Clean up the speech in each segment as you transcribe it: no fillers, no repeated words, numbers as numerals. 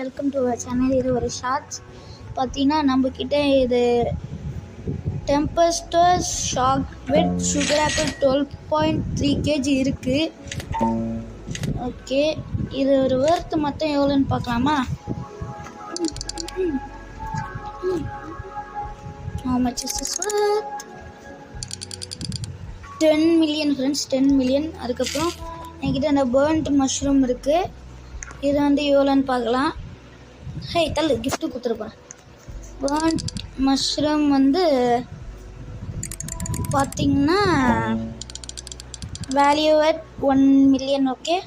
Welcome to our channel. இது ஒரு shorts. பார்த்தீங்கன்னா நம்மக்கிட்ட இது tempster shock with sugar apple 12.3 kg இருக்குது. ஓகே, இது ஒரு ஒர்த் மொத்தம் எவ்வளோன்னு பார்க்கலாமா? How much is this worth? 10 million friends, 10 million. அதுக்கப்புறம் என்கிட்ட அந்த பேர்ன்ட் மஷ்ரூம் இருக்குது. இது எவ்வளோன்னு பார்க்கலாம். ஹே தள்ளு, கிஃப்ட்டு கொடுத்துருப்பேன். பேர்ன்ட் மஷ்ரூம் பார்த்திங்கன்னா வேல்யூ அட் 1 million. ஓகே,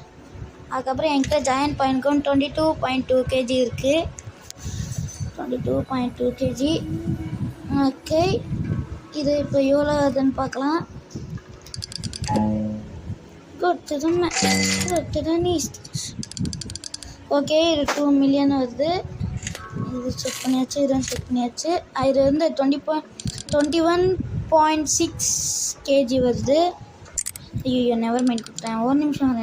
அதுக்கப்புறம் என்கிட்ட ஜாயின்ட் பாயிண்ட் கவுண்ட் 22.2 kg இருக்குது. 22.2 kg. ஓகே, இது இப்போ எவ்வளோ ஆகுதுன்னு பார்க்கலாம். ஓகே, இது 2 million வருது. இது செக் பண்ணியாச்சு, இதுவும் செக் பண்ணியாச்சு. இது 21.6 kg வருது. ஐயோ, நெவர் மைண்ட் கொடுத்தேன். ஒரு நிமிஷம்.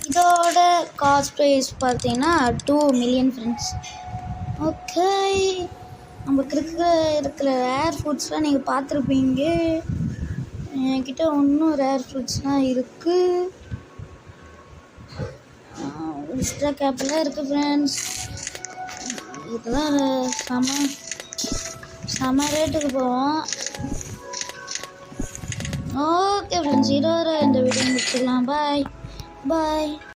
இதோட காஸ்ட் ப்ரைஸ் பார்த்தீங்கன்னா 2 million ஃப்ரெண்ட்ஸ். ஓகே, நமக்கு இருக்கிற ரேர் ஃபுட்ஸ்லாம் நீங்கள் பார்த்துருப்பீங்க. என்கிட்ட இன்னும் ரேர் ஃப்ரூட்ஸ்லாம் இருக்குது. எக்ஸ்ட்ரா கேப்லாம் இருக்குது ஃப்ரெண்ட்ஸ். இதெல்லாம் செம ரேட்டுக்கு போவோம். ஓகே ஃப்ரெண்ட்ஸ், இதோட இந்த வீடியோ முடிச்சுக்கலாம். பாய்.